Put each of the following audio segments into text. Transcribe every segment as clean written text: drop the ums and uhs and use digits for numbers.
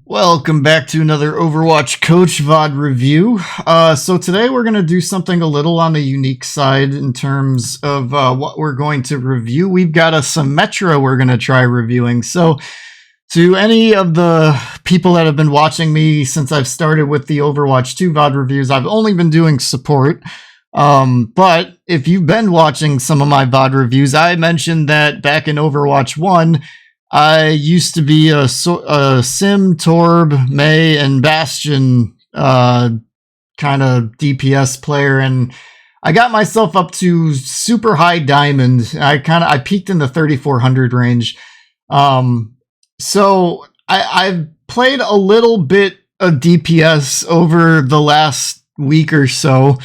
Welcome back to another Overwatch Coach VOD review. So today we're going to do something a little on the unique side in terms of what we're going to review. We've got a Symmetra we're going to try reviewing. So to any of the people that have been watching me since I've started with the Overwatch 2 VOD reviews, I've only been doing support. But if you've been watching some of my VOD reviews, I mentioned that back in Overwatch 1, I used to be a Sim, Torb, Mei, and Bastion kind of DPS player, and I got myself up to super high diamond. I peaked in the 3400 range. So I've played a little bit of DPS over the last week or so.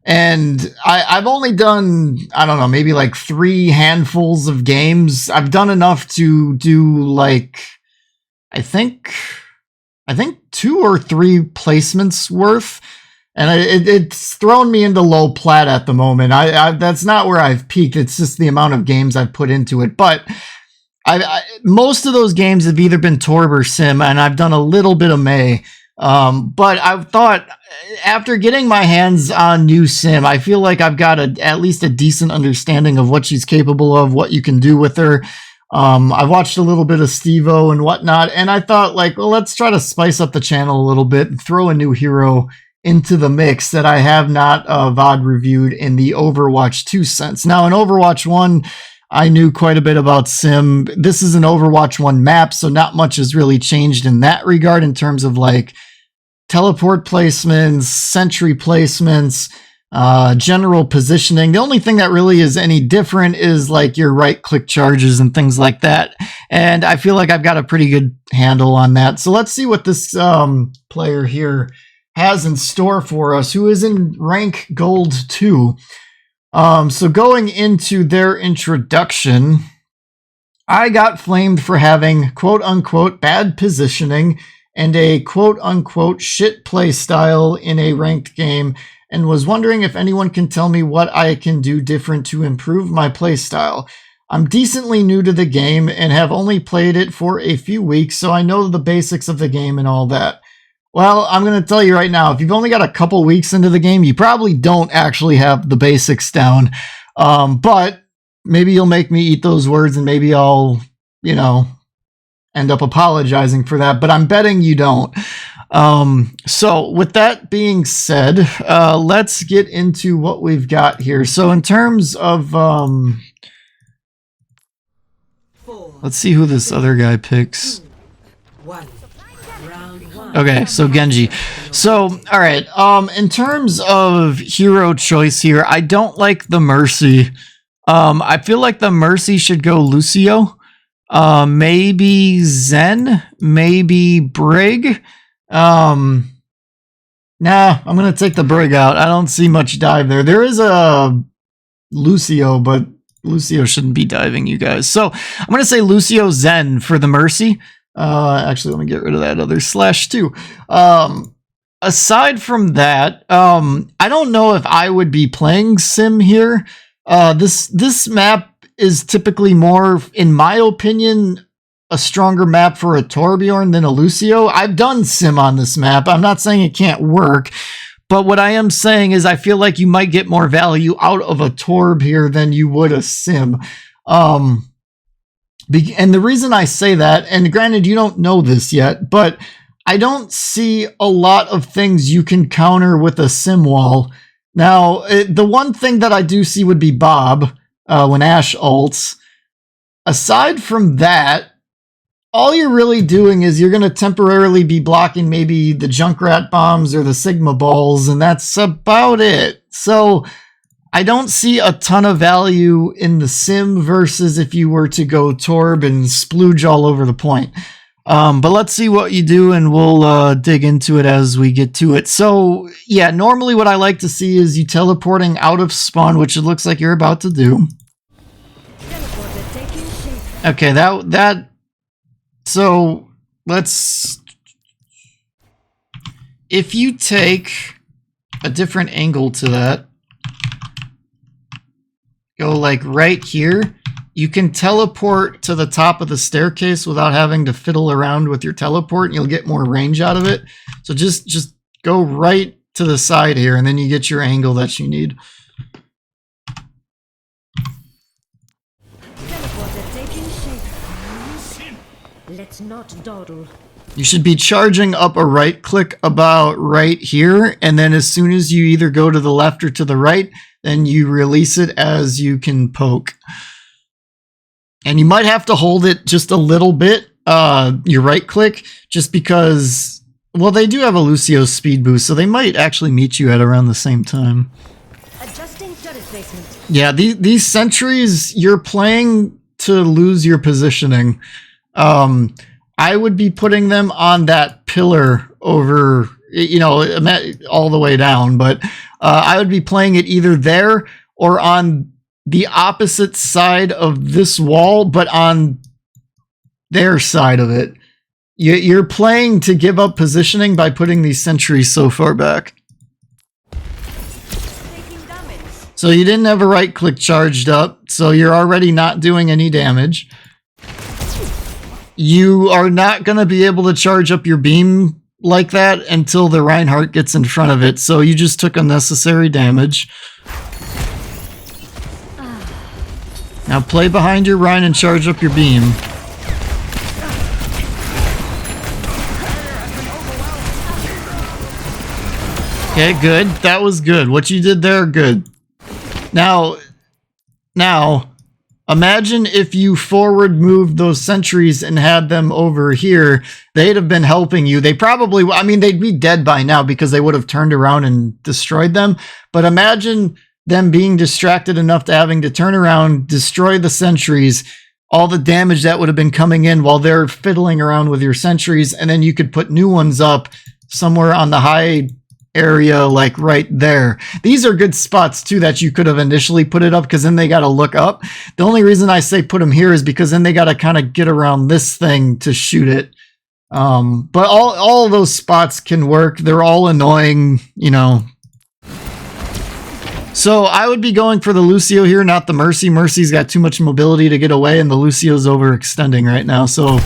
And I've only done, I don't know, maybe like 3 handfuls of games. I've done enough to do like, I think 2 or 3 placements worth. And it's thrown me into low plat at the moment. That's not where I've peaked. It's just the amount of games I've put into it. But most of those games have either been Torb or Sim, and I've done a little bit of Mei. But I've thought after getting my hands on new Sim, I feel like I've got at least a decent understanding of what she's capable of, what you can do with her. I watched a little bit of Steve-O and whatnot, and I thought, like, well, let's try to spice up the channel a little bit and throw a new hero into the mix that I have not VOD reviewed in the Overwatch 2 sense. Now, in Overwatch 1, I knew quite a bit about Sim. This is an Overwatch 1 map, so not much has really changed in that regard in terms of, like, teleport placements, sentry placements, general positioning. The only thing that really is any different is like your right click charges and things like that. And I feel like I've got a pretty good handle on that. So let's see what this player here has in store for us, who is in rank gold 2. So going into their introduction, I got flamed for having quote unquote bad positioning and a quote-unquote shit play style in a ranked game, and was wondering if anyone can tell me what I can do different to improve my play style. I'm decently new to the game and have only played it for a few weeks, so I know the basics of the game and all that. Well, I'm going to tell you right now, if you've only got a couple weeks into the game, you probably don't actually have the basics down. But maybe you'll make me eat those words, and maybe I'll, end up apologizing for that, but I'm betting you don't. So with that being said, let's get into what we've got here. So in terms of, let's see who this other guy picks. Okay, so Genji. So, all right, in terms of hero choice here, I don't like the Mercy. I feel like the Mercy should go Lucio. Maybe Zen, maybe Brig. Nah, I'm gonna take the Brig out. I don't see much dive there. There is a Lucio, but Lucio shouldn't be diving, you guys. So I'm gonna say Lucio Zen for the Mercy. Actually, let me get rid of that other /2. Aside from that, I don't know if I would be playing Sim here. This map is typically more, in my opinion, a stronger map for a Torbjorn than a Lucio. I've done Sim on this map. I'm not saying it can't work, but what I am saying is I feel like you might get more value out of a Torb here than you would a Sim. And the reason I say that, and granted you don't know this yet, but I don't see a lot of things you can counter with a Sim wall. Now, the one thing that I do see would be Bob, when Ashe ults. Aside from that, all you're really doing is you're going to temporarily be blocking maybe the Junkrat bombs or the Sigma balls, and that's about it. So I don't see a ton of value in the Sim versus if you were to go Torb and splooge all over the point. But let's see what you do, and we'll dig into it as we get to it. So, yeah, normally what I like to see is you teleporting out of spawn, which it looks like you're about to do. Okay, so let's, if you take a different angle to that, go like right here, you can teleport to the top of the staircase without having to fiddle around with your teleport, and you'll get more range out of it. So just go right to the side here, and then you get your angle that you need. Let's not dawdle. You should be charging up a right click about right here, and then as soon as you either go to the left or to the right, then you release it as you can poke. And you might have to hold it just a little bit, your right click, just because, well, they do have a Lucio's speed boost, so they might actually meet you at around the same time. Adjusting turret placement. Yeah, these sentries, you're playing to lose your positioning. I would be putting them on that pillar over, you know, all the way down, but I would be playing it either there or on the opposite side of this wall, but on their side of it. You're playing to give up positioning by putting these sentries so far back. So you didn't have a right click charged up, so you're already not doing any damage. You are not going to be able to charge up your beam like that until the Reinhardt gets in front of it, so you just took unnecessary damage. Now play behind your Rein and charge up your beam. Okay, good. That was good. What you did there, good. Now, imagine if you forward moved those sentries and had them over here. They'd have been helping you. They probably, I mean, they'd be dead by now because they would have turned around and destroyed them. But imagine them being distracted enough to having to turn around, destroy the sentries, all the damage that would have been coming in while they're fiddling around with your sentries, and then you could put new ones up somewhere on the high area, like right there. These are good spots too that you could have initially put it up, because then they got to look up. The only reason I say put them here is because then they got to kind of get around this thing to shoot it. But all those spots can work. They're all annoying, you know. So I would be going for the Lucio here, not the Mercy. Mercy's got too much mobility to get away, and the Lucio's overextending right now. So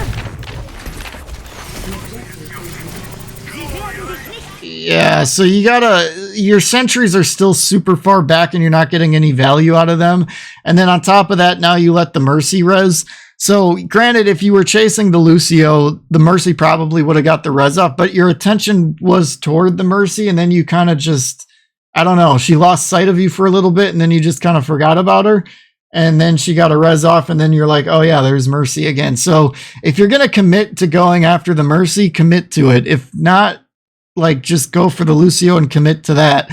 yeah, so you gotta, your sentries are still super far back and you're not getting any value out of them. And then on top of that, now you let the Mercy res. So granted, if you were chasing the Lucio, the Mercy probably would have got the res off, but your attention was toward the Mercy, and then you kind of just, I don't know, she lost sight of you for a little bit, and then you just kind of forgot about her. And then she got a res off, and then you're like, oh yeah, there's Mercy again. So if you're going to commit to going after the Mercy, commit to it. If not, like, just go for the Lucio and commit to that.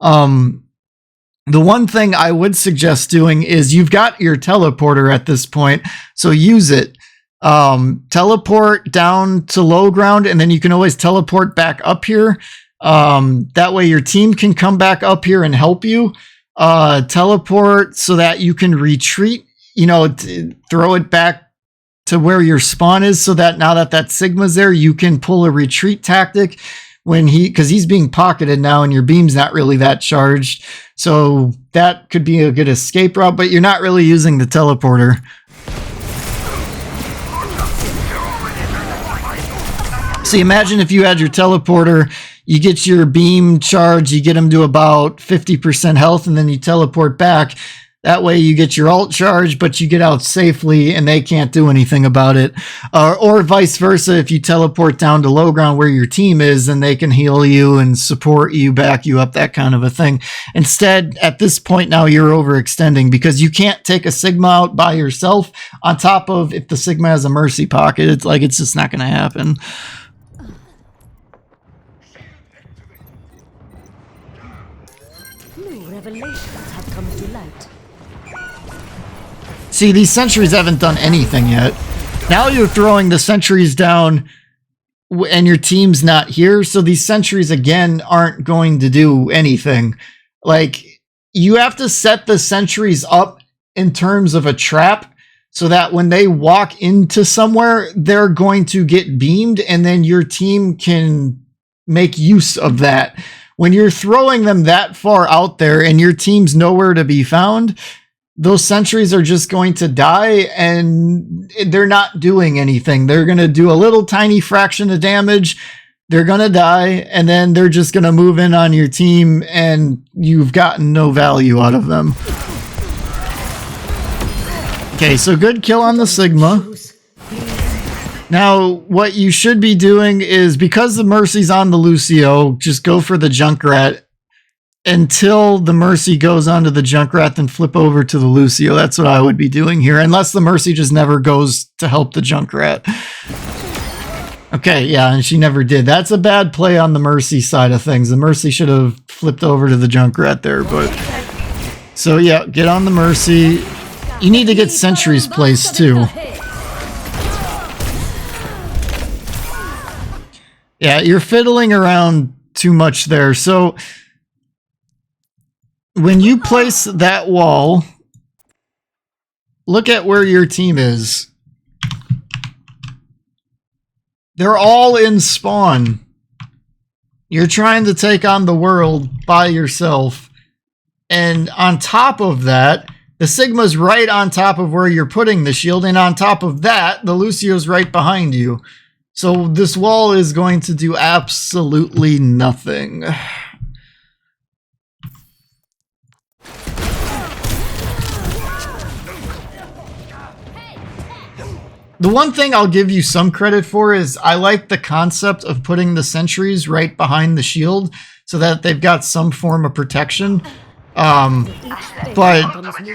The one thing I would suggest doing is, you've got your teleporter at this point, so use it. Teleport down to low ground, and then you can always teleport back up here. That way your team can come back up here and help you. Teleport so that you can retreat, you know, throw it back to where your spawn is, so that now that Sigma's there, you can pull a retreat tactic when because he's being pocketed now and your beam's not really that charged. So that could be a good escape route, but you're not really using the teleporter. So imagine if you had your teleporter, you get your beam charge, you get him to about 50% health, and then you teleport back. That way you get your ult charge, but you get out safely and they can't do anything about it. Or vice versa, if you teleport down to low ground where your team is, and they can heal you and support you, back you up, that kind of a thing. Instead, at this point now, you're overextending because you can't take a Sigma out by yourself. On top of, if the Sigma has a Mercy pocket, it's just not going to happen. New revelations have come to light. See, these sentries haven't done anything yet. Now you're throwing the sentries down and your team's not here, so these sentries again aren't going to do anything. Like, you have to set the sentries up in terms of a trap so that when they walk into somewhere, they're going to get beamed, and then your team can make use of that. When you're throwing them that far out there and your team's nowhere to be found, those sentries are just going to die, and they're not doing anything. They're going to do a little tiny fraction of damage. They're going to die, and then they're just going to move in on your team, and you've gotten no value out of them. Okay, so good kill on the Sigma. Now, what you should be doing is, because the Mercy's on the Lucio, just go for the Junkrat until the Mercy goes onto the Junkrat, then flip over to the Lucio. That's what I would be doing here, unless the Mercy just never goes to help the Junkrat. Okay, yeah, and she never did. That's a bad play on the Mercy side of things. The Mercy should have flipped over to the Junkrat there, but... So, yeah, get on the Mercy. You need to get sentries placed, too. Yeah, you're fiddling around too much there. So, when you place that wall, look at where your team is. They're all in spawn. You're trying to take on the world by yourself. And on top of that, the Sigma's right on top of where you're putting the shield. And on top of that, the Lucio's right behind you. So this wall is going to do absolutely nothing. The one thing I'll give you some credit for is I like the concept of putting the sentries right behind the shield so that they've got some form of protection. But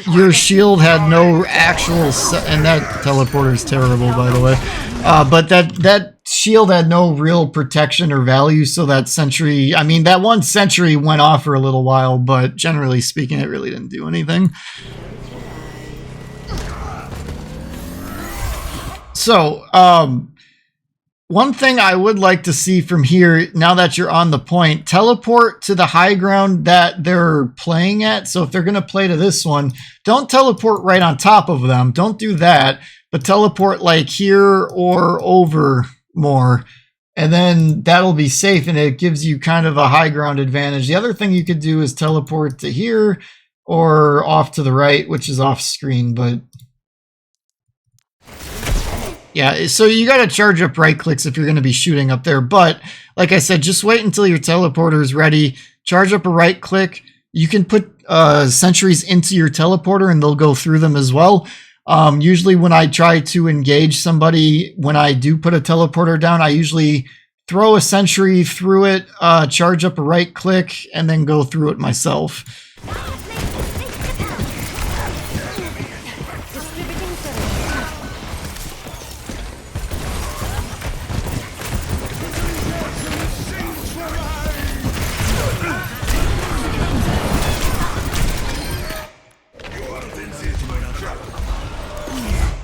your shield had no actual... and that teleporter is terrible, by the way. But that shield had no real protection or value, so that sentry... I mean, that one sentry went off for a little while, but generally speaking, it really didn't do anything. So, one thing I would like to see from here, now that you're on the point, teleport to the high ground that they're playing at. So if they're going to play to this one, don't teleport right on top of them. Don't do that, but teleport like here or over more. And then that'll be safe, and it gives you kind of a high ground advantage. The other thing you could do is teleport to here or off to the right, which is off screen, but... yeah, so you got to charge up right clicks if you're going to be shooting up there. But like I said, just wait until your teleporter is ready. Charge up a right click. You can put sentries into your teleporter and they'll go through them as well. Usually when I try to engage somebody, when I do put a teleporter down, I usually throw a sentry through it, charge up a right click, and then go through it myself.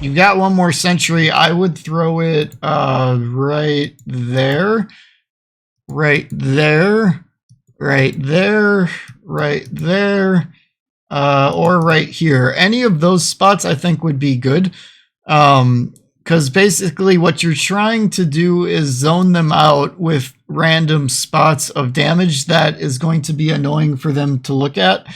You got one more sentry. I would throw it right there, right there, right there, right there, or right here. Any of those spots I think would be good, because basically what you're trying to do is zone them out with random spots of damage that is going to be annoying for them to look at.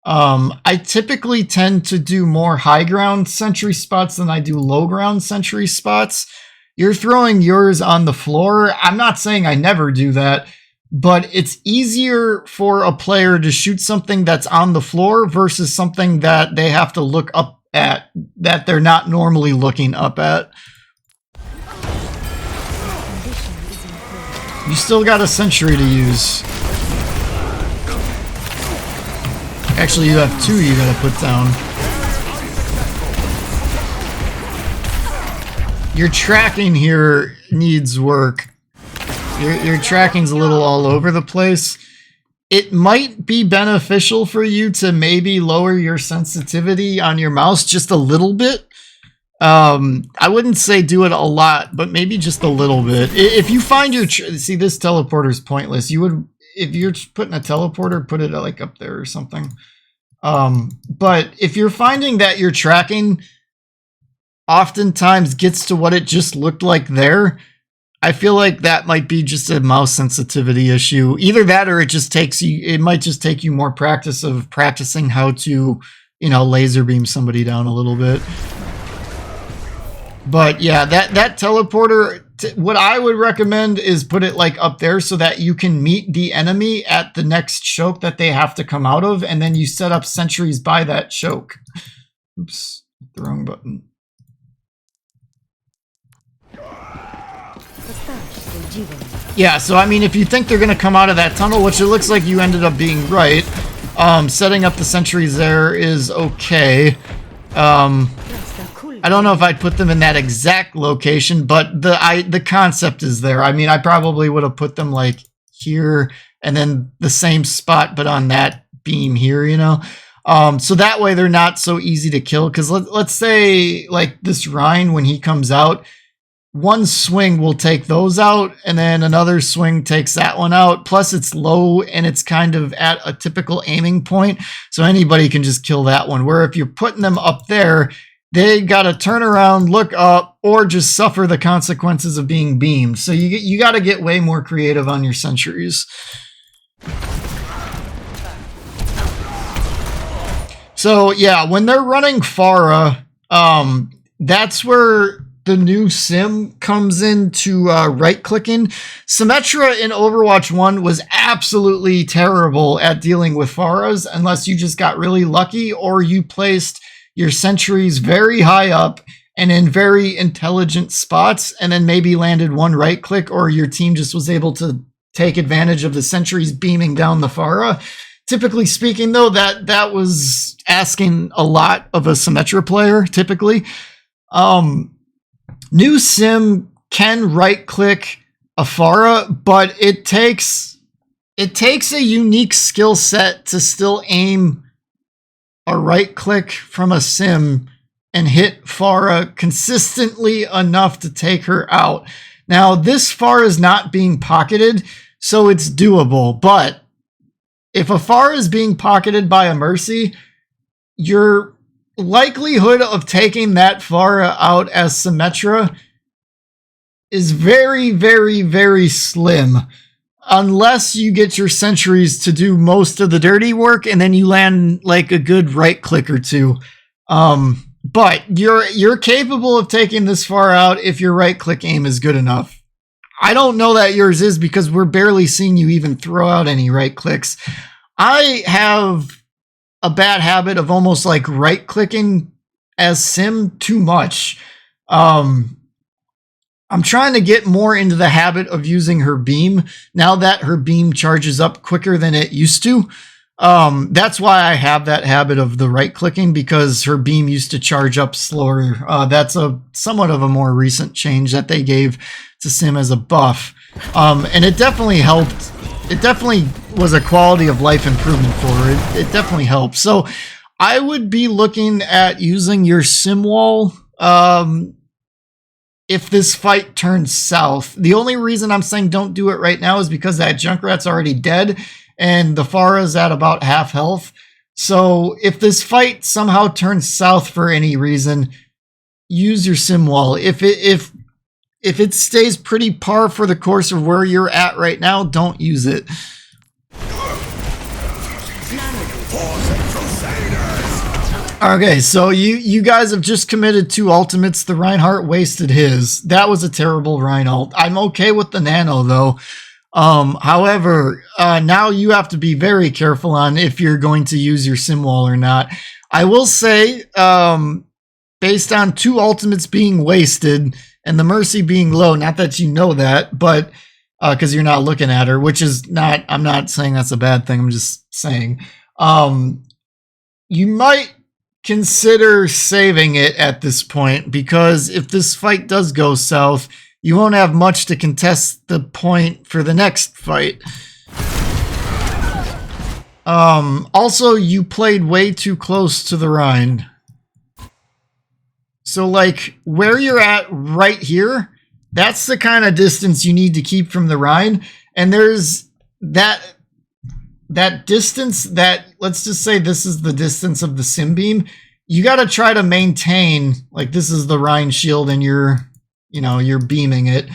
I typically tend to do more high ground sentry spots than I do low ground sentry spots. You're throwing yours on the floor. I'm not saying I never do that, but it's easier for a player to shoot something that's on the floor versus something that they have to look up at, that they're not normally looking up at. You still got a sentry to use. Actually, you have two you gotta put down. Your tracking here needs work. Your tracking's a little all over the place. It might be beneficial for you to maybe lower your sensitivity on your mouse just a little bit. I wouldn't say do it a lot, but maybe just a little bit. If you find your... see, this teleporter's pointless. You would... if you're putting a teleporter, put it like up there or something. But if you're finding that your tracking oftentimes gets to what it just looked like there, I feel like that might be just a mouse sensitivity issue. Either that or it just takes you, it might just take you more practice of practicing how to, you know, laser beam somebody down a little bit. But yeah, that teleporter, what I would recommend is put it like up there so that you can meet the enemy at the next choke that they have to come out of, and then you set up sentries by that choke. Oops, the wrong button. Yeah, so I mean, if you think they're going to come out of that tunnel, which it looks like you ended up being right, setting up the sentries there is okay. I don't know if I'd put them in that exact location, but the concept is there. I mean, I probably would have put them like here and then the same spot, but on that beam here, you know? So that way they're not so easy to kill. Because let's say like this Rhine, when he comes out, one swing will take those out, and then another swing takes that one out. Plus it's low and it's kind of at a typical aiming point, so anybody can just kill that one. Where if you're putting them up there, they got to turn around, look up, or just suffer the consequences of being beamed. So you got to get way more creative on your sentries. So yeah, when they're running Pharah, that's where the new sim comes into right-clicking. Symmetra in Overwatch 1 was absolutely terrible at dealing with Pharahs unless you just got really lucky or you placed your sentries very high up and in very intelligent spots, and then maybe landed one right click, or your team just was able to take advantage of the sentries beaming down the Pharah. Typically speaking, though, that was asking a lot of a Symmetra player, typically. New sim can right click a Pharah, but it takes a unique skill set to still aim a right click from a sim and hit Pharah consistently enough to take her out. Now, this Pharah is not being pocketed, so it's doable. But if a Pharah is being pocketed by a Mercy, your likelihood of taking that Pharah out as Symmetra is very, very, very slim. Unless you get your sentries to do most of the dirty work and then you land like a good right click or two. But you're capable of taking this far out if your right click aim is good enough. I don't know that yours is because we're barely seeing you even throw out any right clicks. I have a bad habit of almost like right clicking as sim too much. I'm trying to get more into the habit of using her beam now that her beam charges up quicker than it used to. That's why I have that habit of the right clicking, because her beam used to charge up slower. That's a somewhat of a more recent change that they gave to Sim as a buff. And it definitely helped. It definitely was a quality of life improvement for her. It definitely helped. So I would be looking at using your sim wall if this fight turns south. The only reason I'm saying don't do it right now is because that Junkrat's already dead and the Pharah's at about half health. So if this fight somehow turns south for any reason, use your sim wall. If it stays pretty par for the course of where you're at right now, don't use it. Okay, so you guys have just committed 2 ultimates. The Reinhardt wasted his. That was a terrible Rein ult. I'm okay with the Nano, though. However, now you have to be very careful on if you're going to use your sim wall or not. I will say, based on 2 ultimates being wasted and the Mercy being low, not that you know that, but because you're not looking at her, which is not, I'm not saying that's a bad thing. I'm just saying, you might consider saving it at this point, because if this fight does go south, you won't have much to contest the point for the next fight. Also, you played way too close to the Rhine. So like where you're at right here, that's the kind of distance you need to keep from the Rhine. And there's that distance that, let's just say this is the distance of the sim beam. You got to try to maintain, like this is the Rhine shield and you're beaming it.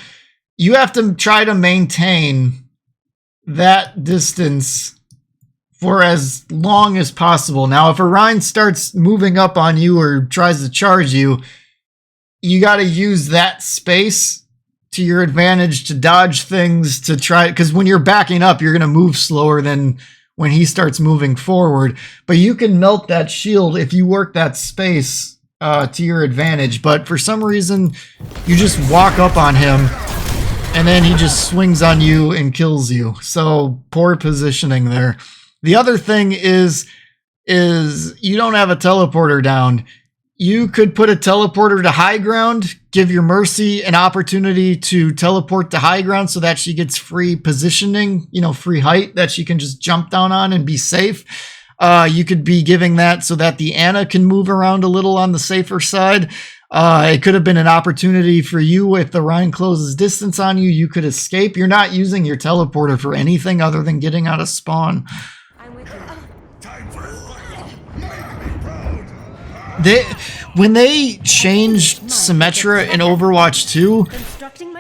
You have to try to maintain that distance for as long as possible. Now, if Orion starts moving up on you or tries to charge you, you got to use that space to your advantage to dodge things, to try, because when you're backing up, you're going to move slower than when he starts moving forward. But you can melt that shield if you work that space to your advantage. But for some reason, you just walk up on him and then he just swings on you and kills you. So poor positioning there. The other thing is you don't have a teleporter down. You could put a teleporter to high ground, give your Mercy an opportunity to teleport to high ground so that she gets free positioning, free height that she can just jump down on and be safe. You could be giving that so that the Ana can move around a little on the safer side. It could have been an opportunity for you if the Rhine closes distance on you, you could escape. You're not using your teleporter for anything other than getting out of spawn. When they changed Symmetra in Overwatch 2,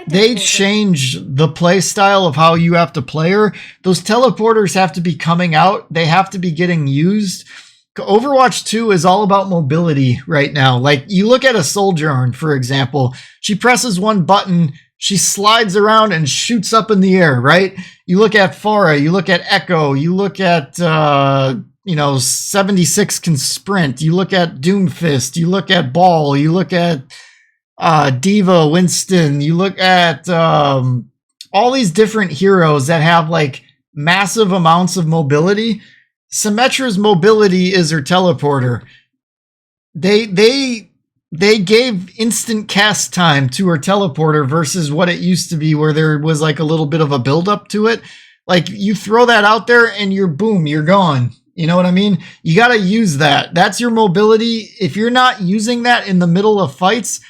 they changed the play style of how you have to play her. Those teleporters have to be coming out. They have to be getting used. Overwatch 2 is all about mobility right now. Like, you look at a Sojourn, for example. She presses one button, she slides around and shoots up in the air, right? You look at Pharah, you look at Echo, you look at 76 can sprint. You look at Doomfist. You look at Ball. You look at Diva, Winston. You look at all these different heroes that have like massive amounts of mobility. Symmetra's mobility is her teleporter. They gave instant cast time to her teleporter versus what it used to be, where there was like a little bit of a build up to it. Like, you throw that out there and you're gone. You know what I mean? You got to use that. That's your mobility. If you're not using that in the middle of fights,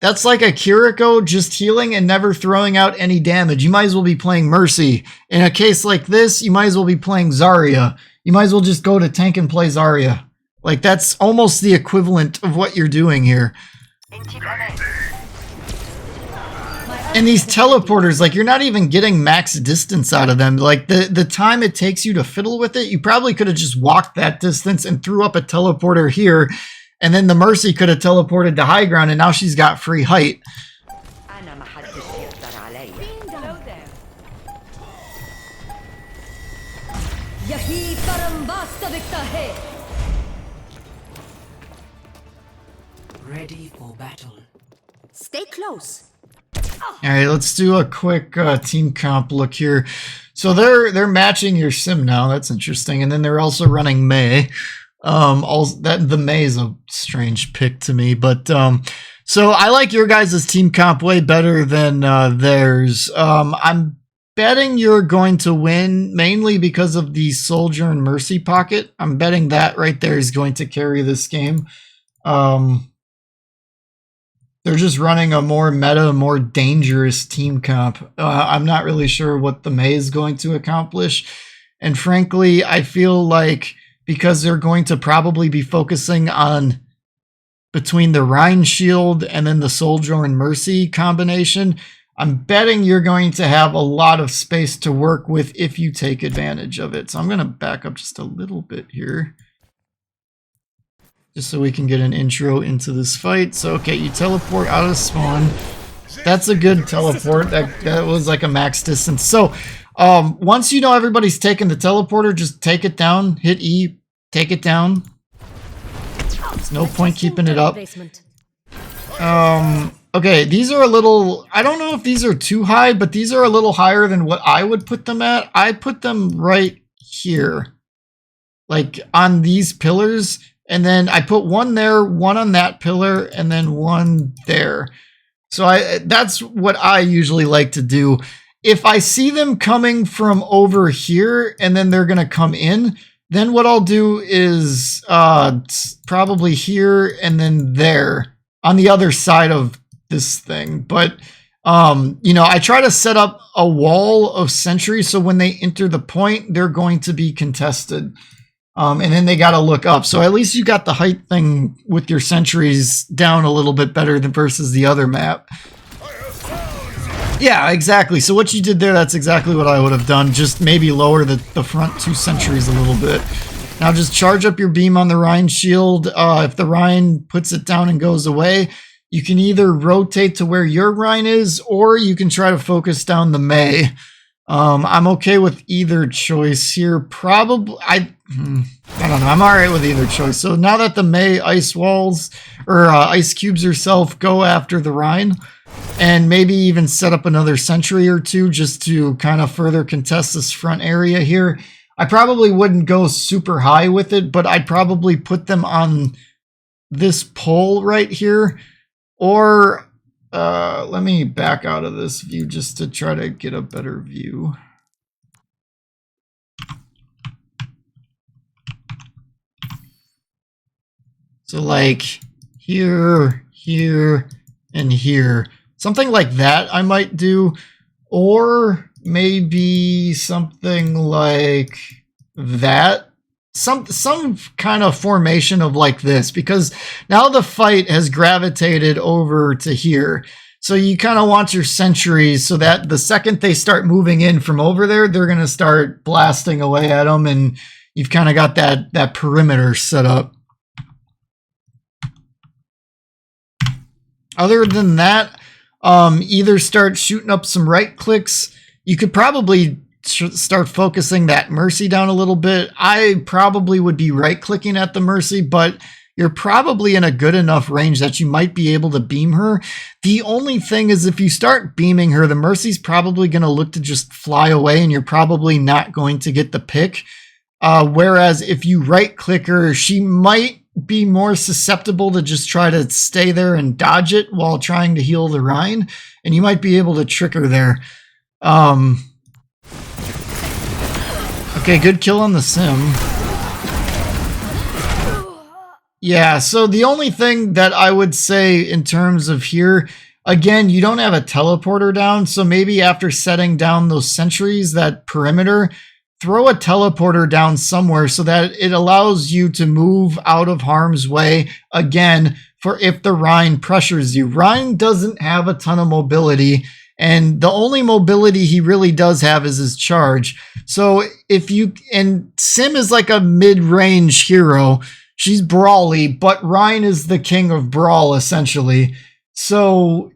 that's like a Kiriko just healing and never throwing out any damage. You might as well be playing Mercy. In a case like this, you might as well be playing Zarya. You might as well just go to tank and play Zarya. Like, that's almost the equivalent of what you're doing here. And these teleporters, like, you're not even getting max distance out of them. Like, the time it takes you to fiddle with it, you probably could have just walked that distance and threw up a teleporter here, and then the Mercy could have teleported to high ground, and now she's got free height. Ready for battle. Stay close. All right, let's do a quick team comp look here. So they're matching your sim now. That's interesting. And then they're also running Mei. The Mei is a strange pick to me, but so I like your guys' team comp way better than theirs. I'm betting you're going to win mainly because of the Soldier and Mercy pocket. I'm betting that right there is going to carry this game. They're just running a more meta, more dangerous team comp. I'm not really sure what the Mei is going to accomplish. And frankly, I feel like because they're going to probably be focusing on between the Rhine Shield and then the Soldier and Mercy combination, I'm betting you're going to have a lot of space to work with if you take advantage of it. So I'm going to back up just a little bit here, just so we can get an intro into this fight. So, okay, you teleport out of spawn. That's a good teleport. That was like a max distance. So, once you know everybody's taking the teleporter, just take it down, hit E, take it down. There's no point keeping it up. Okay, these are a little, I don't know if these are too high, but these are a little higher than what I would put them at. I put them right here, like on these pillars. And then I put one there, one on that pillar, and then one there. So that's what I usually like to do. If I see them coming from over here and then they're going to come in, then what I'll do is probably here and then there on the other side of this thing. But, I try to set up a wall of sentries so when they enter the point, they're going to be contested. And then they got to look up. So at least you got the height thing with your sentries down a little bit better than versus the other map. Yeah, exactly. So what you did there, that's exactly what I would have done. Just maybe lower the front 2 sentries a little bit. Now just charge up your beam on the Rhine shield. If the Rhine puts it down and goes away, you can either rotate to where your Rhine is, or you can try to focus down the Mei. I'm okay with either choice here. Probably, I don't know. I'm all right with either choice. So now that the Mei ice walls or ice cubes herself, go after the Rhine, and maybe even set up another sentry or two just to kind of further contest this front area here. I probably wouldn't go super high with it, but I'd probably put them on this pole right here, or let me back out of this view just to try to get a better view. So like here, here, and here. Something like that I might do. Or maybe something like that. Some kind of formation of like this, because now the fight has gravitated over to here. So you kind of want your sentries so that the second they start moving in from over there, they're going to start blasting away at them, and you've kind of got that perimeter set up. Other than that, either start shooting up some right clicks. You could probably start focusing that Mercy down a little bit. I probably would be right clicking at the Mercy, but you're probably in a good enough range that you might be able to beam her. The only thing is, if you start beaming her, the Mercy's probably going to look to just fly away, and you're probably not going to get the pick. Whereas if you right click her, she might be more susceptible to just try to stay there and dodge it while trying to heal the Rhine, and you might be able to trick her there. Okay, good kill on the Sim. Yeah, so the only thing that I would say in terms of here, again, you don't have a teleporter down, so maybe after setting down those sentries, that perimeter, throw a teleporter down somewhere so that it allows you to move out of harm's way, again, for if the Rhine pressures you. Rhine doesn't have a ton of mobility, and the only mobility he really does have is his charge. So if you, and Sim is like a mid-range hero. She's brawly, but Rhine is the king of brawl, essentially. So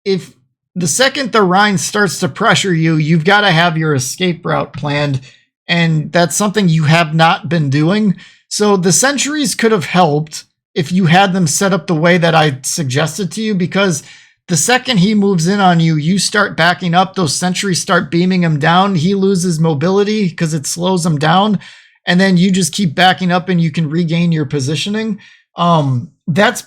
if the second the Rhine starts to pressure you, you've got to have your escape route planned, and that's something you have not been doing. So the sentries could have helped if you had them set up the way that I suggested to you, because the second he moves in on you, you start backing up, those sentries start beaming him down, he loses mobility because it slows him down, and then you just keep backing up and you can regain your positioning. That's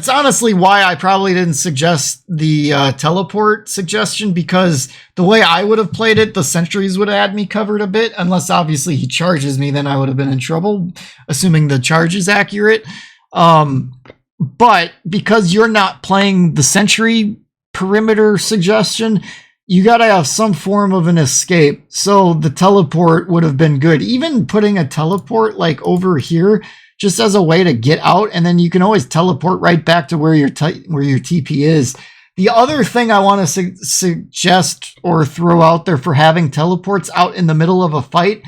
honestly why I probably didn't suggest the teleport suggestion, because the way I would have played it, the sentries would have had me covered a bit, unless obviously he charges me, then I would have been in trouble, assuming the charge is accurate. But because you're not playing the sentry perimeter suggestion, you got to have some form of an escape. So the teleport would have been good. Even putting a teleport like over here, just as a way to get out, and then you can always teleport right back to where your TP is. The other thing I want to suggest or throw out there for having teleports out in the middle of a fight,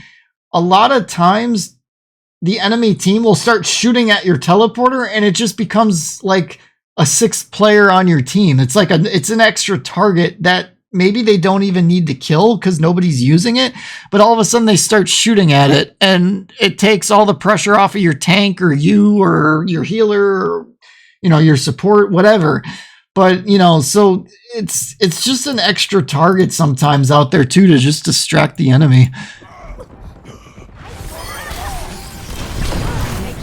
a lot of times the enemy team will start shooting at your teleporter, and it just becomes like a 6th player on your team. It's like it's an extra target that maybe they don't even need to kill because nobody's using it, but all of a sudden they start shooting at it, and it takes all the pressure off of your tank or you or your healer or, your support, whatever. But, so it's just an extra target sometimes out there too, to just distract the enemy.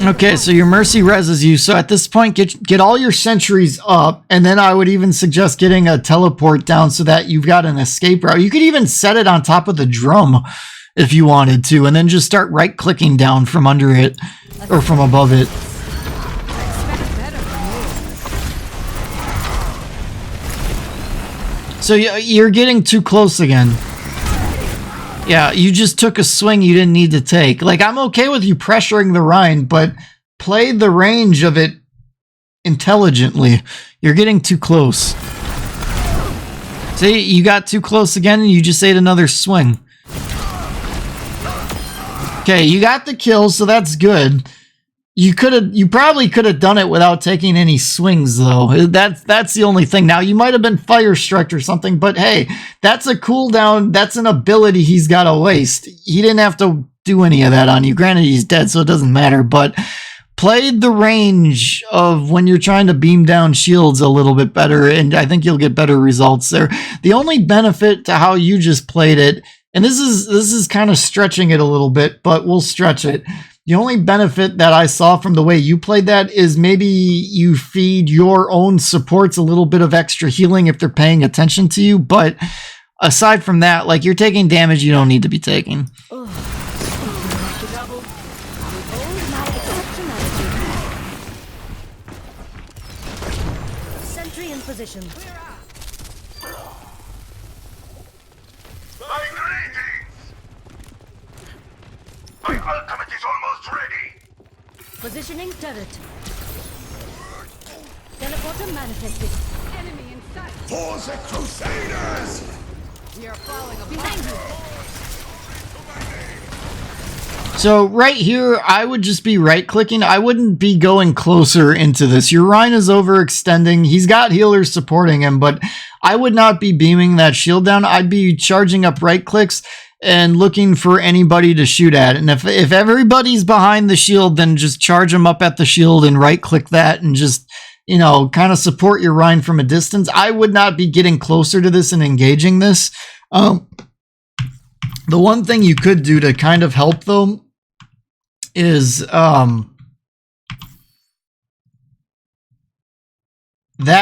Okay, so your Mercy reses you. So at this point, get all your sentries up, and then I would even suggest getting a teleport down so that you've got an escape route. You could even set it on top of the drum if you wanted to, and then just start right-clicking down from under it, or from above it. So you're getting too close again. Yeah, you just took a swing you didn't need to take. Like, I'm okay with you pressuring the Rhine, but play the range of it intelligently. You're getting too close. See, you got too close again and you just ate another swing. Okay, you got the kill, so that's good. You probably could have done it without taking any swings, though. That's the only thing. Now, you might have been fire struck or something, but hey, that's a cooldown. That's an ability he's got to waste. He didn't have to do any of that on you. Granted, he's dead, so it doesn't matter, but played the range of when you're trying to beam down shields a little bit better, and I think you'll get better results there. The only benefit to how you just played it, and this is kind of stretching it a little bit, but we'll stretch it. The only benefit that I saw from the way you played that is maybe you feed your own supports a little bit of extra healing if they're paying attention to you, but aside from that, like, you're taking damage you don't need to be taking. Sentry in position. My ultimate is almost ready! Positioning turret. Teleporter manifested. Enemy in sight. For the Crusaders! We are falling apart. Behind you. So right here, I would just be right-clicking. I wouldn't be going closer into this. Your Rhine is overextending. He's got healers supporting him, but I would not be beaming that shield down. I'd be charging up right-clicks and looking for anybody to shoot at. And if everybody's behind the shield, then just charge them up at the shield and right-click that and just, you know, kind of support your Rhine from a distance. I would not be getting closer to this and engaging this. The one thing you could do to kind of help, though, is that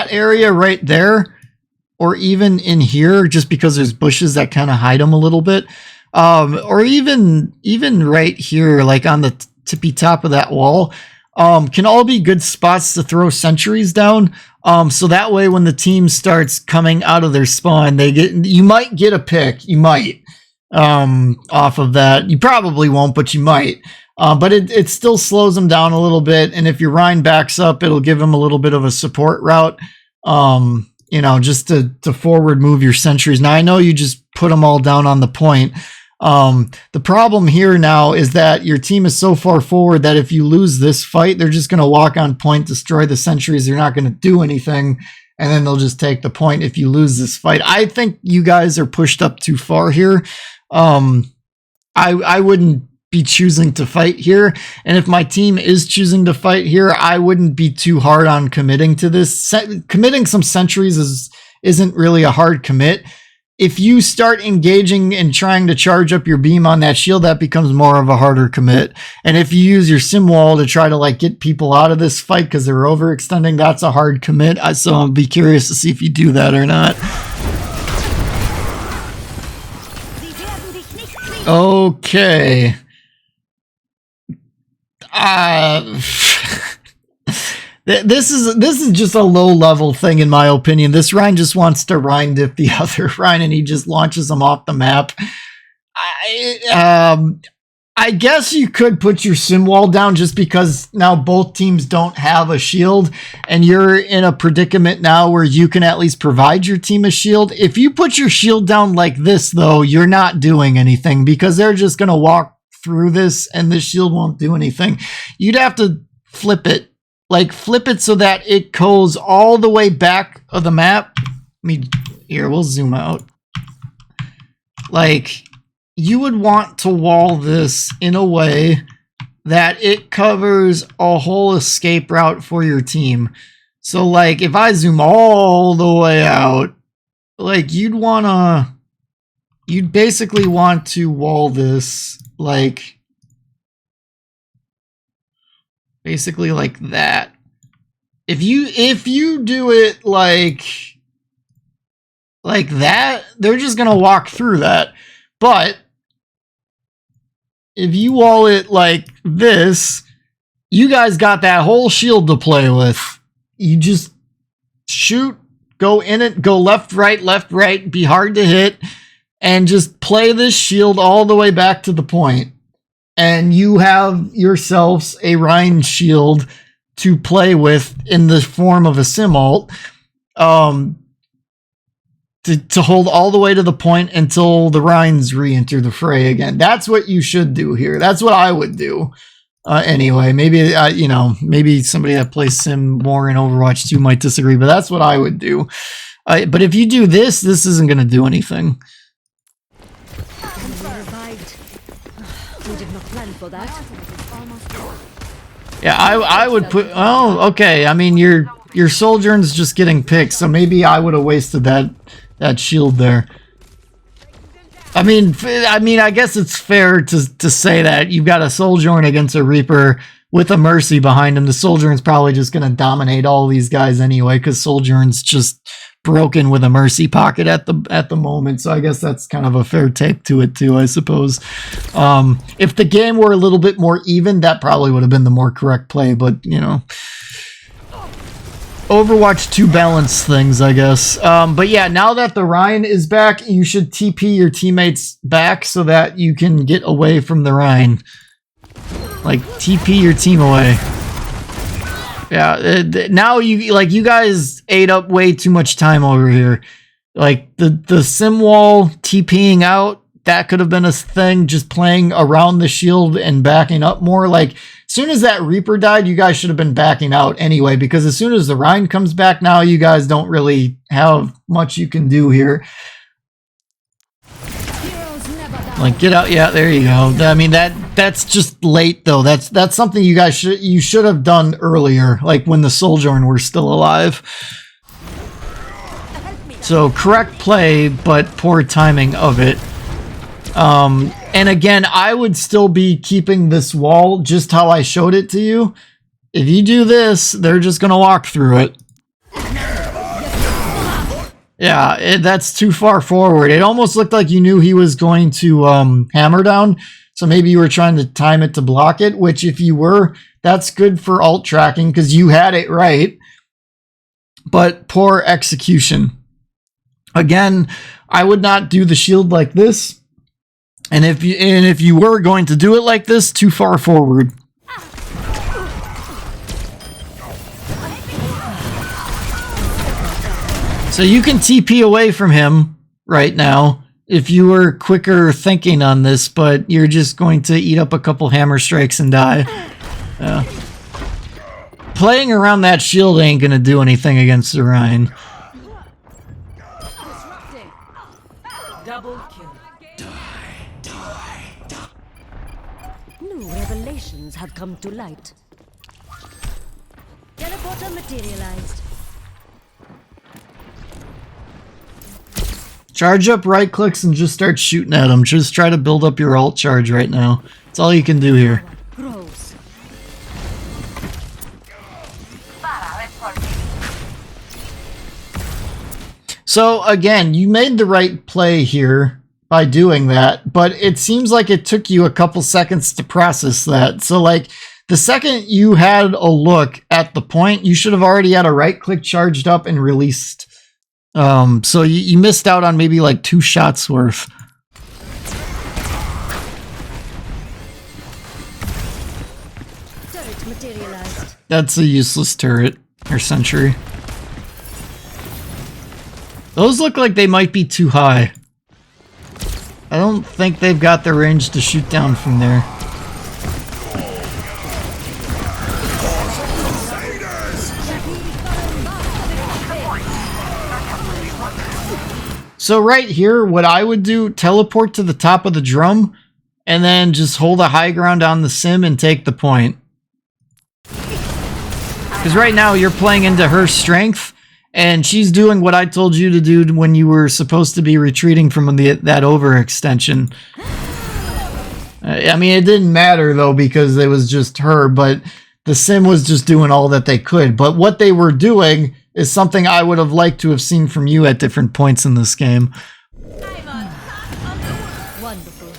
area right there, or even in here, just because there's bushes that kind of hide them a little bit, or even right here, like on the tippy top of that wall, can all be good spots to throw sentries down. So that way, when the team starts coming out of their spawn, you might get a pick. You might off of that. You probably won't, but you might. But it still slows them down a little bit, and if your Rhine backs up, it'll give them a little bit of a support route. You know, just to forward move your sentries. Now, I know you just put them all down on the point. The problem here now is that your team is so far forward that if you lose this fight, they're just going to walk on point, destroy the sentries. They're not going to do anything, and then they'll just take the point if you lose this fight. I think you guys are pushed up too far here. I wouldn't be choosing to fight here, and if my team is choosing to fight here, I wouldn't be too hard on committing to this. Committing some sentries isn't really a hard commit. If you start engaging and trying to charge up your beam on that shield, that becomes more of a harder commit. And if you use your sim wall to try to like get people out of this fight because they're overextending, that's a hard commit. So I'll be curious to see if you do that or not. Okay. This is just a low level thing in my opinion. This Rhine just wants to Rhine dip the other Rhine and he just launches them off the map. I guess you could put your sim wall down just because now both teams don't have a shield and you're in a predicament now where you can at least provide your team a shield. If you put your shield down like this though, you're not doing anything because they're just going to walk through this and the shield won't do anything. You'd have to flip it, like flip it so that it goes all the way back of the map. Here, we'll zoom out. Like, you would want to wall this in a way that it covers a whole escape route for your team. So like if I zoom all the way out, like you'd basically want to wall this like basically like that. If you do it like that, they're just gonna walk through that. But if you wall it like this, you guys got that whole shield to play with. You just shoot, go in it, go left, right, be hard to hit, and just play this shield all the way back to the point. And you have yourselves a Rhine shield to play with in the form of a sim ult. To to hold all the way to the point until the Rhines re-enter the fray again. That's what you should do here. That's what I would do. Anyway, maybe maybe somebody that plays Sim more in Overwatch 2 might disagree, but that's what I would do. But if you do this isn't going to do anything. Revived. We did not plan for that. Yeah, I would put. Oh, okay. I mean, your Sojourn's just getting picked, so maybe I would have wasted that shield there. I mean, I guess it's fair to say that you've got a Sojourn against a Reaper with a Mercy behind him. The Sojourn's probably just going to dominate all these guys anyway, because Sojourn's just broken with a Mercy pocket at the moment. So I guess that's kind of a fair take to it too, I suppose. If the game were a little bit more even, that probably would have been the more correct play. But Overwatch 2 balance things, I guess. But yeah, now that the Rhine is back, you should TP your teammates back so that you can get away from the Rhine. Like, TP your team away. Yeah, now you guys ate up way too much time over here. Like, the sim wall TPing out, that could have been a thing, just playing around the shield and backing up more. Like, as soon as that Reaper died, you guys should have been backing out anyway, because as soon as the Rhine comes back now, you guys don't really have much you can do here. Like, get out. Yeah, there you go. I mean, that's just late though. That's something you guys should have done earlier, like when the Sojourn were still alive. So correct play, but poor timing of it. And again, I would still be keeping this wall just how I showed it to you. If you do this, they're just gonna walk through it. Yeah, that's too far forward. It almost looked like you knew he was going to hammer down, so maybe you were trying to time it to block it, which if you were, that's good for alt tracking because you had it right, but poor execution. Again, I would not do the shield like this, and if you were going to do it like this, too far forward. So you can TP away from him right now if you were quicker thinking on this, but you're just going to eat up a couple hammer strikes and die. Yeah. Playing around that shield ain't going to do anything against the Rhine. Double kill. New revelations have come to light. Teleporter materialized. Charge up right clicks and just start shooting at them. Just try to build up your alt charge right now. That's all you can do here. Gross. So again, you made the right play here by doing that, but it seems like it took you a couple seconds to process that. So like the second you had a look at the point, you should have already had a right click charged up and released. So you missed out on maybe like 2 shots worth. Turret materialized. That's a useless turret or sentry. Those look like they might be too high. I don't think they've got the range to shoot down from there. So right here, what I would do, teleport to the top of the drum, and then just hold a high ground on the sim and take the point. Because right now you're playing into her strength, and she's doing what I told you to do when you were supposed to be retreating from that overextension. I mean, it didn't matter though because it was just her, but the sim was just doing all that they could. But what they were doing is something I would have liked to have seen from you at different points in this game. Wonderful.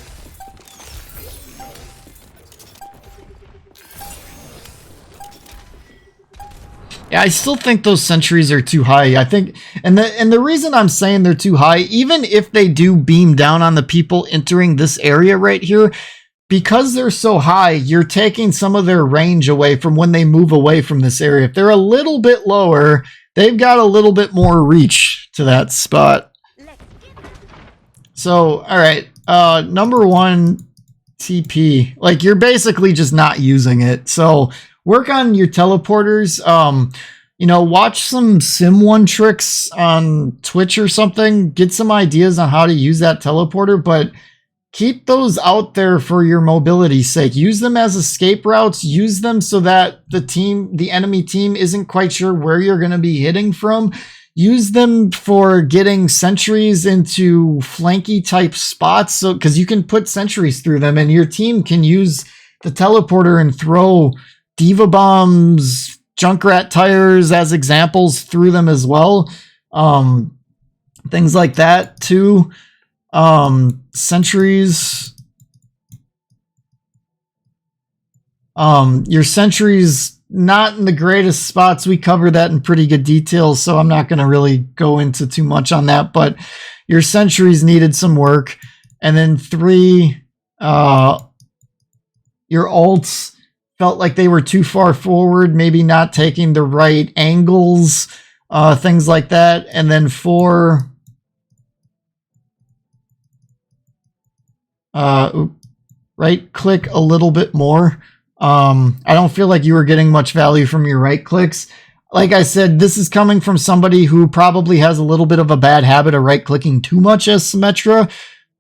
Yeah, I still think those sentries are too high. I think, and the reason I'm saying they're too high, even if they do beam down on the people entering this area right here, because they're so high, you're taking some of their range away from when they move away from this area. If they're a little bit lower, they've got a little bit more reach to that spot. So, all right. Number one, TP. Like, you're basically just not using it. So, work on your teleporters. You know, watch some Sim 1 tricks on Twitch or something. Get some ideas on how to use that teleporter, but keep those out there for your mobility's sake. Use them as escape routes. Use them so that the enemy team isn't quite sure where you're going to be hitting from. Use them for getting sentries into flanky type spots, so because you can put sentries through them, and your team can use the teleporter and throw diva bombs, Junkrat tires as examples through them as well. Things like that too. Sentries. Your sentries not in the greatest spots. We cover that in pretty good detail, so I'm not going to really go into too much on that, but your sentries needed some work. And then 3, your ults felt like they were too far forward, maybe not taking the right angles, things like that. And then 4, right click a little bit more. I don't feel like you were getting much value from your right clicks. Like I said, this is coming from somebody who probably has a little bit of a bad habit of right clicking too much as Symmetra,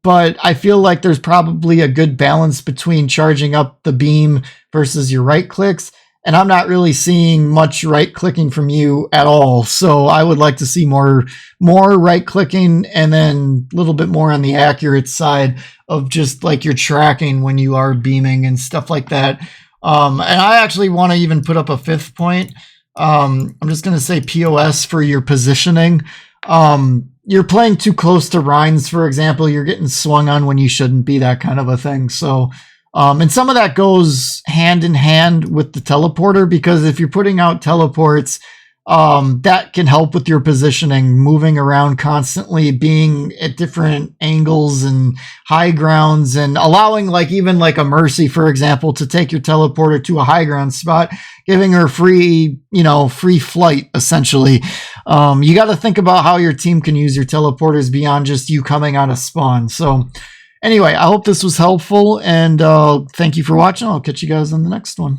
but I feel like there's probably a good balance between charging up the beam versus your right clicks. And I'm not really seeing much right clicking from you at all. So I would like to see more right clicking, and then a little bit more on the accurate side of just like your tracking when you are beaming and stuff like that. And I actually want to even put up a 5th point. I'm just going to say POS for your positioning. You're playing too close to Rhines, for example. You're getting swung on when you shouldn't be, that kind of a thing. So, and some of that goes hand in hand with the teleporter, because if you're putting out teleports, that can help with your positioning, moving around constantly, being at different angles and high grounds, and allowing like even like a Mercy, for example, to take your teleporter to a high ground spot, giving her free flight, essentially. You got to think about how your team can use your teleporters beyond just you coming out of spawn. So anyway, I hope this was helpful, and thank you for watching. I'll catch you guys on the next one.